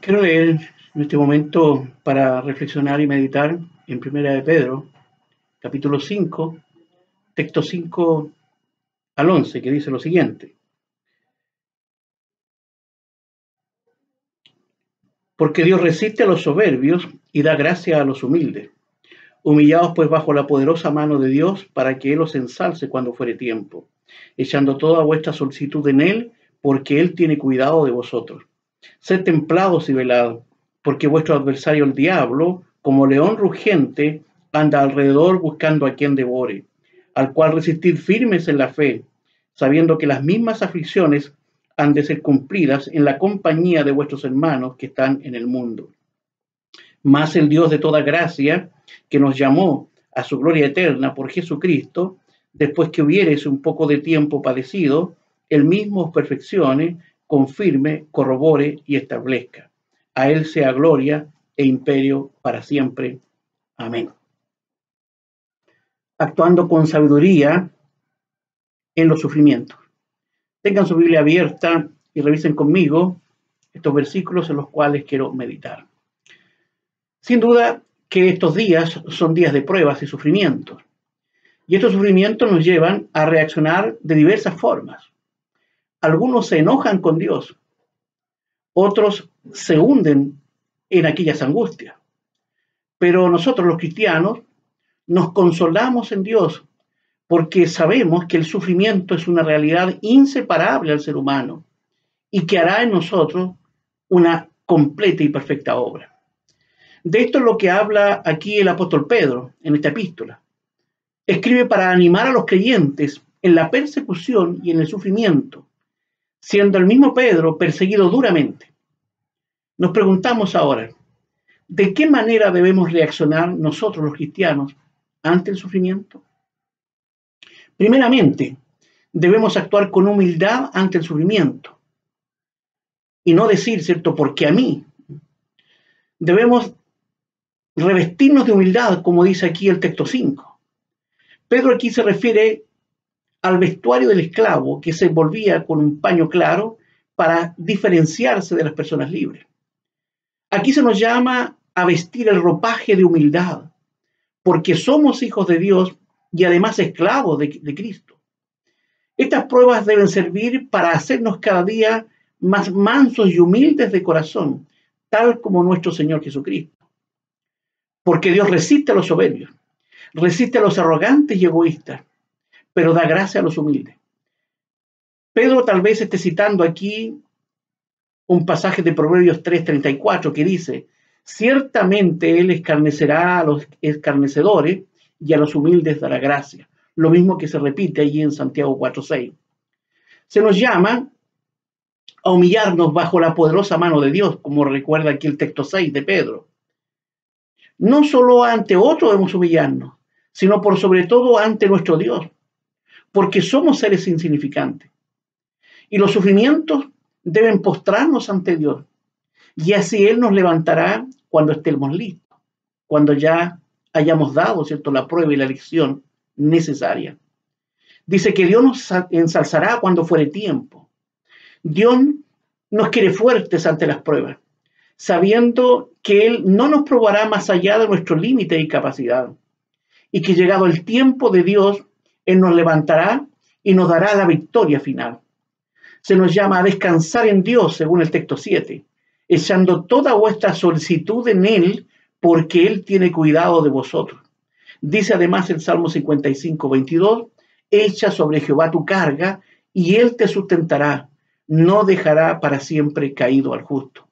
Quiero leer en este momento para reflexionar y meditar en Primera de Pedro, capítulo 5, texto 5 al 11, que dice lo siguiente. Porque Dios resiste a los soberbios y da gracia a los humildes. Humillaos pues bajo la poderosa mano de Dios para que Él os ensalce cuando fuere tiempo, echando toda vuestra solicitud en Él, porque Él tiene cuidado de vosotros. Sed templados y velados, porque vuestro adversario el diablo, como león rugiente, anda alrededor buscando a quien devore, al cual resistid firmes en la fe, sabiendo que las mismas aflicciones han de ser cumplidas en la compañía de vuestros hermanos que están en el mundo. Mas el Dios de toda gracia, que nos llamó a su gloria eterna por Jesucristo, después que hubiereis un poco de tiempo padecido, él mismo os perfeccione, confirme, corrobore y establezca. A él sea gloria e imperio para siempre. Amén. Actuando con sabiduría en los sufrimientos. Tengan su Biblia abierta y revisen conmigo estos versículos en los cuales quiero meditar. Sin duda que estos días son días de pruebas y sufrimientos. Y estos sufrimientos nos llevan a reaccionar de diversas formas. Algunos se enojan con Dios, otros se hunden en aquellas angustias. Pero nosotros los cristianos nos consolamos en Dios porque sabemos que el sufrimiento es una realidad inseparable al ser humano y que hará en nosotros una completa y perfecta obra. De esto es lo que habla aquí el apóstol Pedro en esta epístola. Escribe para animar a los creyentes en la persecución y en el sufrimiento, siendo el mismo Pedro perseguido duramente. Nos preguntamos ahora, ¿de qué manera debemos reaccionar nosotros los cristianos ante el sufrimiento? Primeramente, debemos actuar con humildad ante el sufrimiento y no decir, ¿cierto?, porque a mí. Debemos revestirnos de humildad, como dice aquí el texto 5. Pedro aquí se refiere al vestuario del esclavo que se envolvía con un paño claro para diferenciarse de las personas libres. Aquí se nos llama a vestir el ropaje de humildad, porque somos hijos de Dios y además esclavos de Cristo. Estas pruebas deben servir para hacernos cada día más mansos y humildes de corazón, tal como nuestro Señor Jesucristo. Porque Dios resiste a los soberbios, resiste a los arrogantes y egoístas, pero da gracia a los humildes. Pedro tal vez esté citando aquí un pasaje de Proverbios 3:34 que dice, ciertamente él escarnecerá a los escarnecedores y a los humildes dará gracia. Lo mismo que se repite allí en Santiago 4:6. Se nos llama a humillarnos bajo la poderosa mano de Dios, como recuerda aquí el texto 6 de Pedro. No solo ante otro debemos humillarnos, sino por sobre todo ante nuestro Dios, porque somos seres insignificantes. Y los sufrimientos deben postrarnos ante Dios, y así Él nos levantará cuando estemos listos, cuando ya hayamos dado, ¿cierto?, la prueba y la lección necesaria. Dice que Dios nos ensalzará cuando fuere tiempo. Dios nos quiere fuertes ante las pruebas, sabiendo que Él no nos probará más allá de nuestro límite y capacidad, y que llegado el tiempo de Dios, Él nos levantará y nos dará la victoria final. Se nos llama a descansar en Dios, según el texto 7, echando toda vuestra solicitud en Él, porque Él tiene cuidado de vosotros. Dice además el Salmo 55:22, echa sobre Jehová tu carga, y Él te sustentará, no dejará para siempre caído al justo.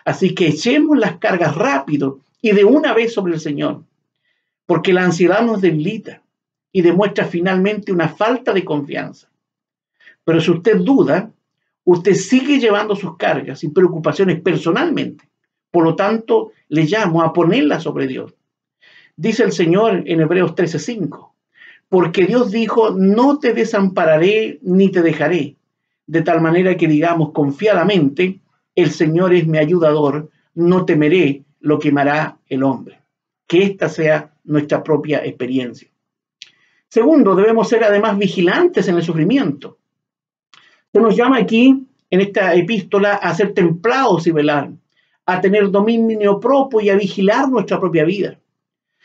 Así que echemos las cargas rápido y de una vez sobre el Señor, porque la ansiedad nos debilita y demuestra finalmente una falta de confianza. Pero si usted duda, usted sigue llevando sus cargas y preocupaciones personalmente. Por lo tanto, le llamo a ponerlas sobre Dios. Dice el Señor en Hebreos 13:5, porque Dios dijo, no te desampararé ni te dejaré, de tal manera que digamos confiadamente, el Señor es mi ayudador, no temeré lo que me hará el hombre. Que esta sea nuestra propia experiencia. Segundo, debemos ser además vigilantes en el sufrimiento. Se nos llama aquí, en esta epístola, a ser templados y velar, a tener dominio propio y a vigilar nuestra propia vida.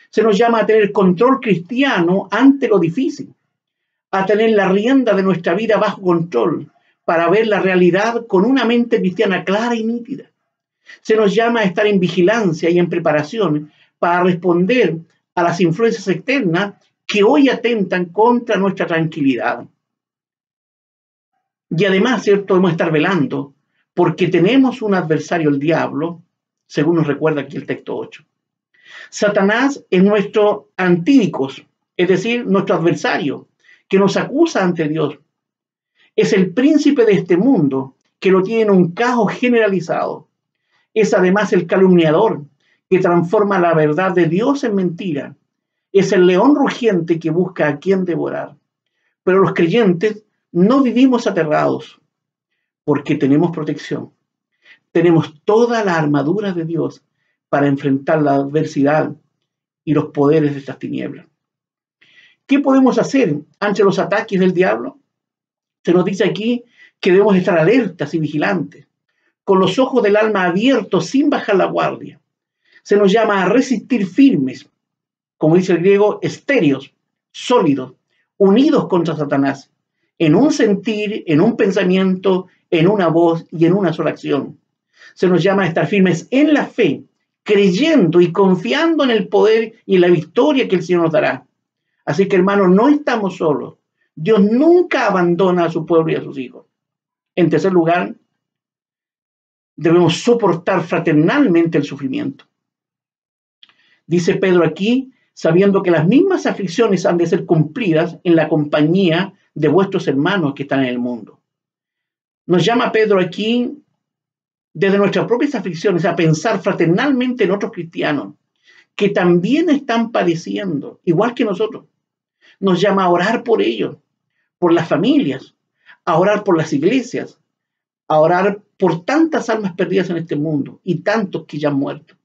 Se nos llama a tener control cristiano ante lo difícil, a tener la rienda de nuestra vida bajo control, para ver la realidad con una mente cristiana clara y nítida. Se nos llama a estar en vigilancia y en preparación para responder a las influencias externas que hoy atentan contra nuestra tranquilidad. Y además, ¿cierto? Debemos estar velando porque tenemos un adversario, el diablo, según nos recuerda aquí el texto 8. Satanás es nuestro antídicos, es decir, nuestro adversario, que nos acusa ante Dios. Es el príncipe de este mundo, que lo tiene en un caos generalizado. Es además el calumniador, que transforma la verdad de Dios en mentira. Es el león rugiente que busca a quien devorar. Pero los creyentes no vivimos aterrados, porque tenemos protección. Tenemos toda la armadura de Dios para enfrentar la adversidad y los poderes de estas tinieblas. ¿Qué podemos hacer ante los ataques del diablo? Se nos dice aquí que debemos estar alertas y vigilantes, con los ojos del alma abiertos sin bajar la guardia. Se nos llama a resistir firmes, como dice el griego, estéreos, sólidos, unidos contra Satanás, en un sentir, en un pensamiento, en una voz y en una sola acción. Se nos llama a estar firmes en la fe, creyendo y confiando en el poder y en la victoria que el Señor nos dará. Así que, hermanos, no estamos solos. Dios nunca abandona a su pueblo y a sus hijos. En tercer lugar, debemos soportar fraternalmente el sufrimiento. Dice Pedro aquí, sabiendo que las mismas aflicciones han de ser cumplidas en la compañía de vuestros hermanos que están en el mundo. Nos llama Pedro aquí, desde nuestras propias aflicciones, a pensar fraternalmente en otros cristianos que también están padeciendo, igual que nosotros. Nos llama a orar por ellos, por las familias, a orar por las iglesias, a orar por tantas almas perdidas en este mundo y tantos que ya han muerto.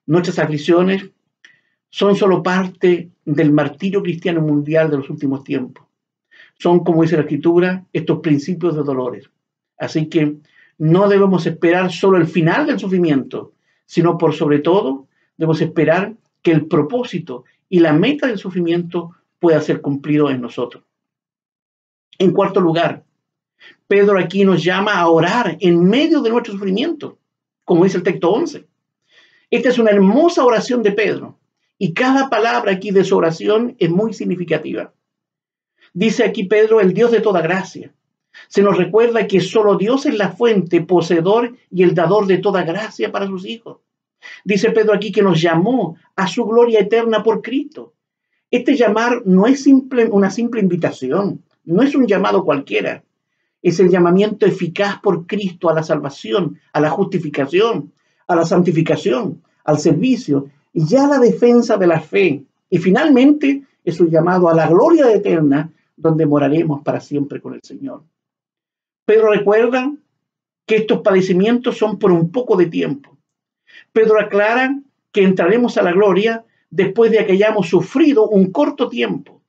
Nuestras aflicciones son solo parte del martirio cristiano mundial de los últimos tiempos. Son, como dice la Escritura, estos principios de dolores. Así que no debemos esperar solo el final del sufrimiento, sino por sobre todo debemos esperar que el propósito y la meta del sufrimiento pueda ser cumplido en nosotros. En cuarto lugar, Pedro aquí nos llama a orar en medio de nuestro sufrimiento, como dice el texto 11. Esta es una hermosa oración de Pedro, y cada palabra aquí de su oración es muy significativa. Dice aquí Pedro, el Dios de toda gracia. Se nos recuerda que solo Dios es la fuente, poseedor y el dador de toda gracia para sus hijos. Dice Pedro aquí que nos llamó a su gloria eterna por Cristo. Este llamar no es una simple invitación, no es un llamado cualquiera. Es el llamamiento eficaz por Cristo a la salvación, a la justificación, a la santificación, al servicio y a la defensa de la fe. Y finalmente es un llamado a la gloria eterna, donde moraremos para siempre con el Señor. Pedro recuerda que estos padecimientos son por un poco de tiempo. Pedro aclara que entraremos a la gloria después de que hayamos sufrido un corto tiempo.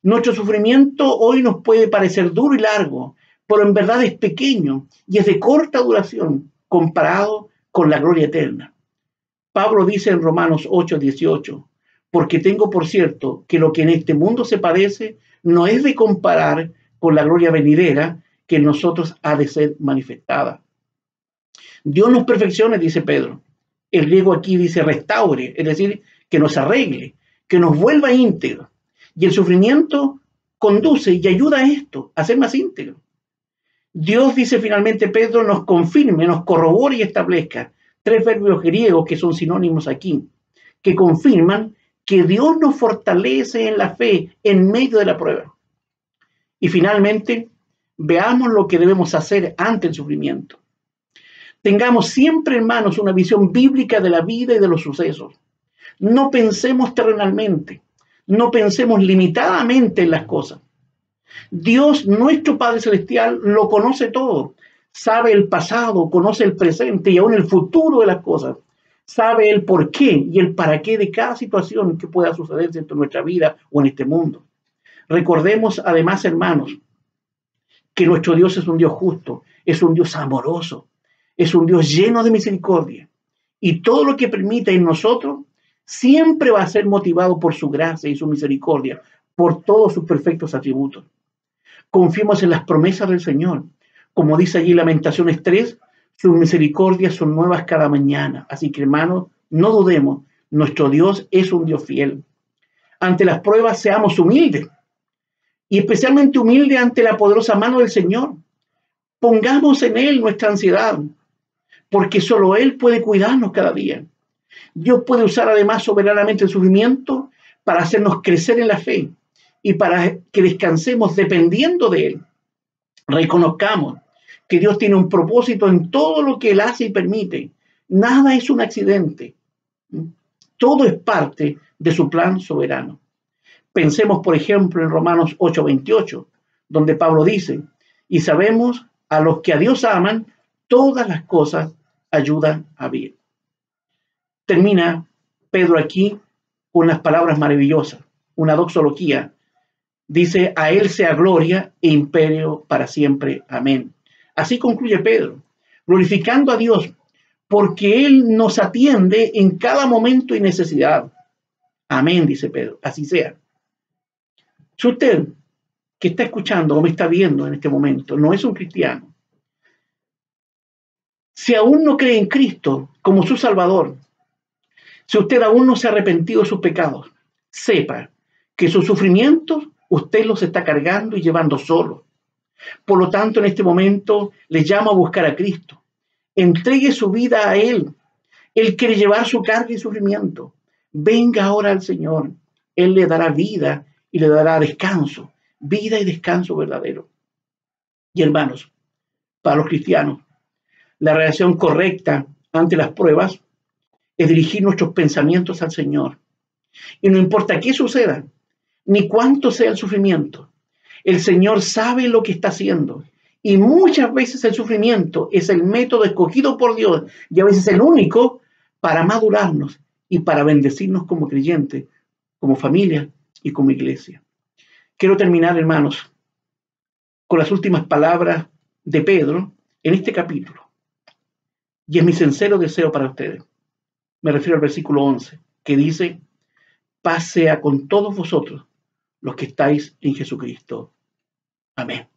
Nuestro sufrimiento hoy nos puede parecer duro y largo, pero en verdad es pequeño y es de corta duración comparado con la gloria eterna. Pablo dice en Romanos 8:18, porque tengo por cierto que lo que en este mundo se padece no es de comparar con la gloria venidera que en nosotros ha de ser manifestada. Dios nos perfeccione, dice Pedro. El griego aquí dice restaure, es decir, que nos arregle, que nos vuelva íntegro. Y el sufrimiento conduce y ayuda a esto, a ser más íntegro. Dios, dice finalmente Pedro, nos confirme, nos corrobore y establezca. Tres verbos griegos que son sinónimos aquí, que confirman que Dios nos fortalece en la fe en medio de la prueba. Y finalmente, veamos lo que debemos hacer ante el sufrimiento. Tengamos siempre, hermanos, una visión bíblica de la vida y de los sucesos. No pensemos terrenalmente, no pensemos limitadamente en las cosas. Dios, nuestro Padre Celestial, lo conoce todo. Sabe el pasado, conoce el presente y aún el futuro de las cosas. Sabe el por qué y el para qué de cada situación que pueda suceder dentro de nuestra vida o en este mundo. Recordemos además, hermanos, que nuestro Dios es un Dios justo, es un Dios amoroso, es un Dios lleno de misericordia. Y todo lo que permite en nosotros siempre va a ser motivado por su gracia y su misericordia, por todos sus perfectos atributos. Confiemos en las promesas del Señor. Como dice allí Lamentaciones 3, sus misericordias son nuevas cada mañana. Así que, hermanos, no dudemos, nuestro Dios es un Dios fiel. Ante las pruebas seamos humildes, y especialmente humildes ante la poderosa mano del Señor. Pongamos en Él nuestra ansiedad, porque solo Él puede cuidarnos cada día. Dios puede usar además soberanamente el sufrimiento para hacernos crecer en la fe y para que descansemos dependiendo de Él. Reconozcamos que Dios tiene un propósito en todo lo que Él hace y permite. Nada es un accidente. Todo es parte de su plan soberano. Pensemos, por ejemplo, en Romanos 8:28, donde Pablo dice, y sabemos a los que a Dios aman, todas las cosas ayudan a bien. Termina Pedro aquí con unas palabras maravillosas, una doxología. Dice, a Él sea gloria e imperio para siempre. Amén. Así concluye Pedro, glorificando a Dios, porque Él nos atiende en cada momento y necesidad. Amén, dice Pedro, así sea. Si usted que está escuchando o me está viendo en este momento no es un cristiano, si aún no cree en Cristo como su Salvador, si usted aún no se ha arrepentido de sus pecados, sepa que sus sufrimientos usted los está cargando y llevando solo. Por lo tanto, en este momento le llamo a buscar a Cristo. Entregue su vida a Él. Él quiere llevar su carga y sufrimiento. Venga ahora al Señor. Él le dará vida y le dará descanso. Vida y descanso verdadero. Y hermanos, para los cristianos, la reacción correcta ante las pruebas es dirigir nuestros pensamientos al Señor. Y no importa qué suceda, ni cuánto sea el sufrimiento, el Señor sabe lo que está haciendo. Y muchas veces el sufrimiento es el método escogido por Dios y a veces el único para madurarnos y para bendecirnos como creyentes, como familia y como iglesia. Quiero terminar, hermanos, con las últimas palabras de Pedro en este capítulo. Y es mi sincero deseo para ustedes. Me refiero al versículo 11, que dice, paz sea con todos vosotros los que estáis en Jesucristo. Amén.